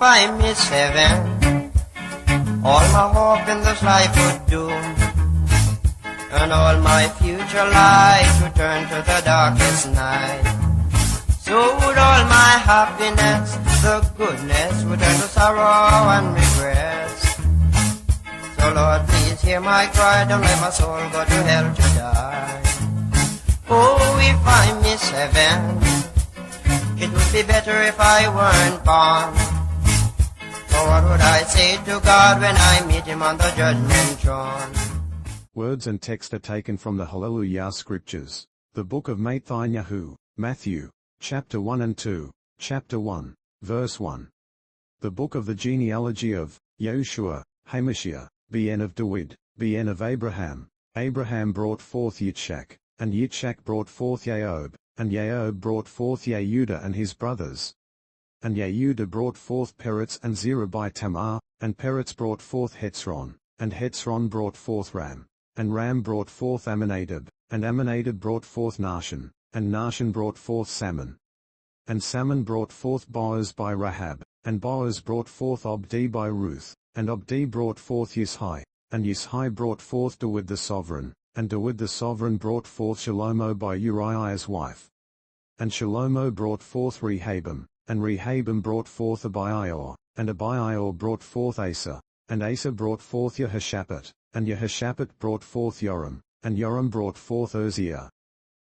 if I miss heaven, all my hope in this life would doom, and all my future life would turn to the darkest night. So would all my happiness, the goodness, would turn to sorrow and regrets. So Lord, please hear my cry, don't let my soul go to hell to die. Oh, if I miss heaven, it would be better if I weren't born. For what would I say to God when I meet him on the judgment throne? Words and text are taken from the Hallelujah Scriptures, the book of Mattithyahu, Matthew, chapter 1 and 2, chapter 1, verse 1. The book of the genealogy of Yahusha Ha Mashiach, ben of David, ben of Abraham. Abraham brought forth Yitzchak, and Yitzchak brought forth Jacob, and Jacob brought forth Yehuda and his brothers. And Yehuda brought forth Peretz and Zerah by Tamar, and Peretz brought forth Hezron, and Hezron brought forth Ram, and Ram brought forth Amminadab, and Amminadab brought forth Nahshon, and Nahshon brought forth Salmon. And Salmon brought forth Boaz by Rahab, and Boaz brought forth Obdi by Ruth, and Obdi brought forth Yishai, and Yishai brought forth David the sovereign, and David the sovereign brought forth Shalomo by Uriah's wife. And Shalomo brought forth Rehabam, and Rehabam brought forth Abiathar, and Abiathar brought forth Asa, and Asa brought forth Jehoshaphat, and Jehoshaphat brought forth Joram, and Joram brought forth Uzziah.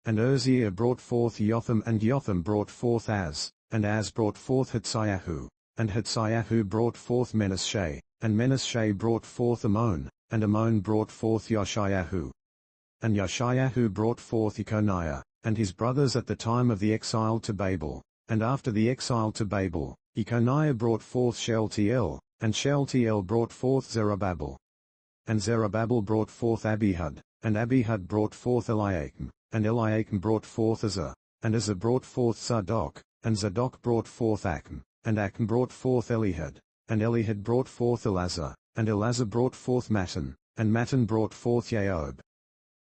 And Uzziah brought forth Jotham, and Jotham brought forth Az, and Az brought forth Mattithyahu, and Mattithyahu brought forth Manasseh, and Manasseh brought forth Ammon, and Ammon brought forth Yoshiahu. And Yoshiahu brought forth Jeconiah, and his brothers at the time of the exile to Babel. And after the exile to Babel, Jeconiah brought forth Shealtiel, and Shealtiel brought forth Zerubbabel. And Zerubbabel brought forth Abihud, and Abihud brought forth Eliakim, and Eliakim brought forth Azar, and Azar brought forth Zadok, and Zadok brought forth Achim, and Achim brought forth Elihud, and Elihud brought forth Eleazar, and Eleazar brought forth Mattan, and Mattan brought forth Jacob.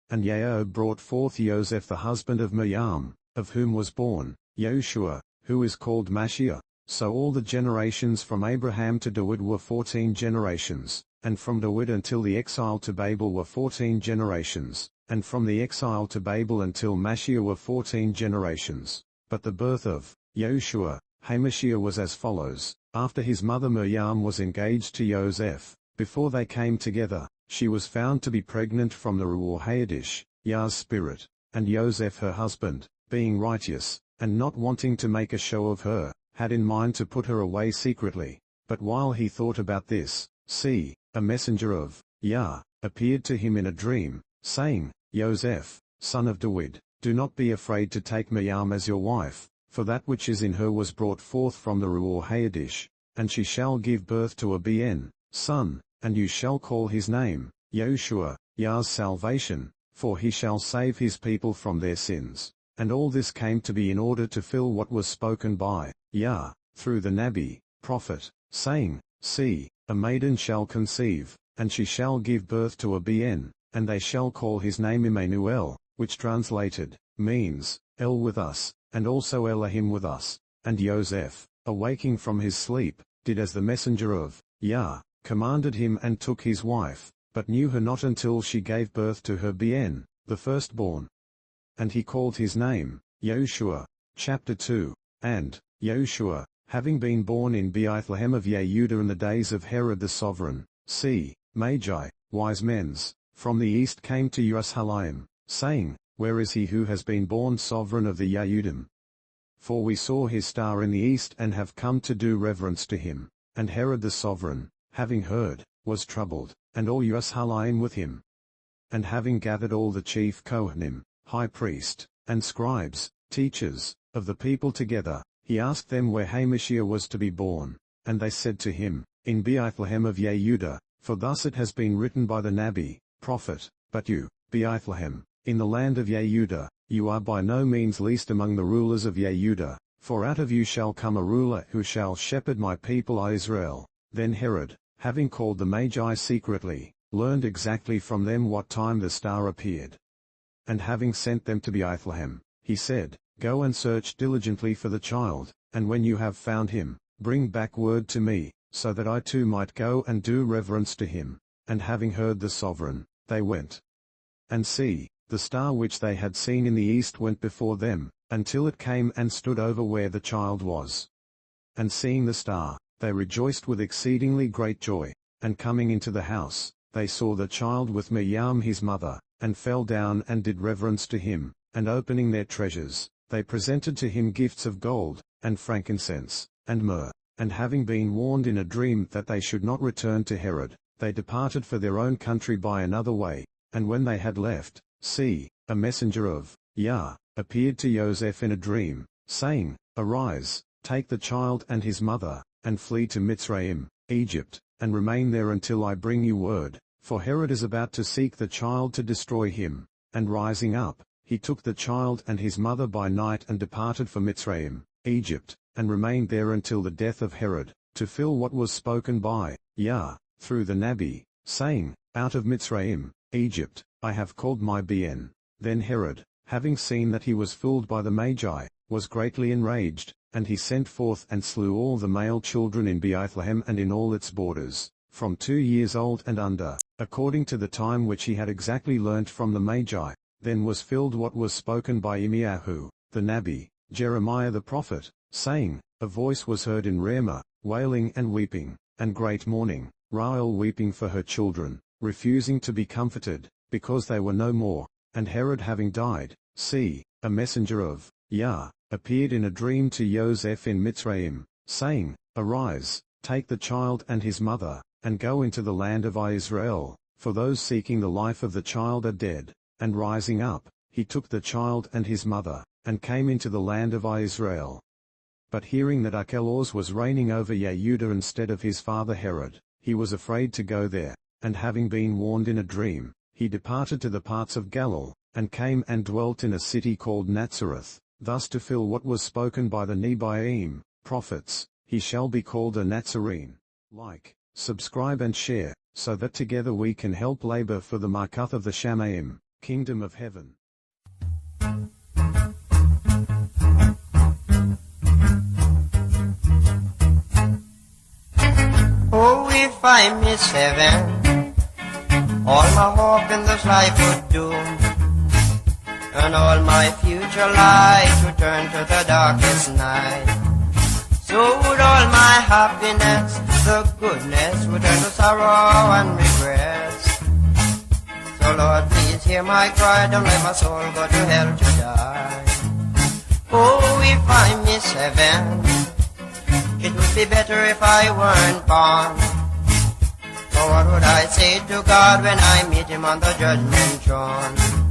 And Jacob brought forth Joseph the husband of Miriam, of whom was born Yahusha, who is called Mashiach. So all the generations from Abraham to David were 14 generations, and from David until the exile to Babel were 14 generations, and from the exile to Babel until Mashiach were 14 generations. But the birth of Yahusha Ha Mashiach was as follows. After his mother Miriam was engaged to Joseph, before they came together, she was found to be pregnant from the Ruach HaKodesh, Yah's spirit, and Joseph her husband, being righteous, and not wanting to make a show of her, had in mind to put her away secretly. But while he thought about this, see, a messenger of Yah appeared to him in a dream, saying, Joseph, son of David, do not be afraid to take Miriam as your wife, for that which is in her was brought forth from the Ruach HaKodesh, and she shall give birth to a son, and you shall call his name Yahusha, Yah's salvation, for he shall save his people from their sins. And all this came to be in order to fill what was spoken by Yah, through the Nabi, prophet, saying, See, a maiden shall conceive, and she shall give birth to a and they shall call his name Emmanuel, which translated, means, El with us, and also Elohim with us. And Joseph, awaking from his sleep, did as the messenger of Yah commanded him and took his wife, but knew her not until she gave birth to her the firstborn. And he called his name Yahusha. Chapter 2. And Yahusha, having been born in Bethlehem of Yehuda in the days of Herod the sovereign, Magi, wise men, from the east came to Jerusalem, saying, Where is he who has been born sovereign of the Yehudim? For we saw his star in the east and have come to do reverence to him. And Herod the sovereign, having heard, was troubled, and all Jerusalem with him. And having gathered all the chief Kohanim, high priest, and scribes, teachers, of the people together, he asked them where Mashiach was to be born. And they said to him, In Bethlehem of Yehuda, for thus it has been written by the Nabi, prophet, But you, Bethlehem, in the land of Yehuda, you are by no means least among the rulers of Yehuda, for out of you shall come a ruler who shall shepherd my people Israel. Then Herod, having called the Magi secretly, learned exactly from them what time the star appeared. And having sent them to Bethlehem, he said, Go and search diligently for the child, and when you have found him, bring back word to me, so that I too might go and do reverence to him. And having heard the sovereign, they went. And see, the star which they had seen in the east went before them, until it came and stood over where the child was. And seeing the star, they rejoiced with exceedingly great joy, and coming into the house, they saw the child with Miriam his mother, and fell down and did reverence to him, and opening their treasures, they presented to him gifts of gold, and frankincense, and myrrh. And having been warned in a dream that they should not return to Herod, they departed for their own country by another way. And when they had left, see, a messenger of Yah appeared to Joseph in a dream, saying, Arise, take the child and his mother, and flee to Mitzrayim, Egypt, and remain there until I bring you word, for Herod is about to seek the child to destroy him. And rising up, he took the child and his mother by night and departed for Mitzrayim, Egypt, and remained there until the death of Herod, to fill what was spoken by Yah through the Nabi, saying, Out of Mitzrayim, Egypt, I have called my begotten. Then Herod, having seen that he was fooled by the Magi, was greatly enraged, and he sent forth and slew all the male children in Bethlehem and in all its borders, from 2 years old and under, according to the time which he had exactly learnt from the Magi. Then was filled what was spoken by Mattithyahu, the Nabi, Jeremiah the prophet, saying, A voice was heard in Ramah, wailing and weeping, and great mourning, Rahel weeping for her children, refusing to be comforted, because they were no more. And Herod having died, see, a messenger of Yah appeared in a dream to Joseph in Mitzrayim, saying, Arise, take the child and his mother, and go into the land of Israel, for those seeking the life of the child are dead. And rising up, he took the child and his mother, and came into the land of Israel. But hearing that Archelaus was reigning over Yehuda instead of his father Herod, he was afraid to go there, and having been warned in a dream, he departed to the parts of Galilee, and came and dwelt in a city called Nazareth, thus to fill what was spoken by the Nebiim, prophets, he shall be called a Nazarene. Like, subscribe and share, so that together we can help labor for the Markuth of the Shamaim, Kingdom of Heaven. Oh, if I miss heaven, all my hope in this life would do, and all my future light would turn to the darkest night. So would all my happiness, the goodness would turn to sorrow and regrets. So Lord, please hear my cry, don't let my soul go to hell to die. Oh, if I miss heaven, it would be better if I weren't born. For what would I say to God when I meet him on the judgment throne?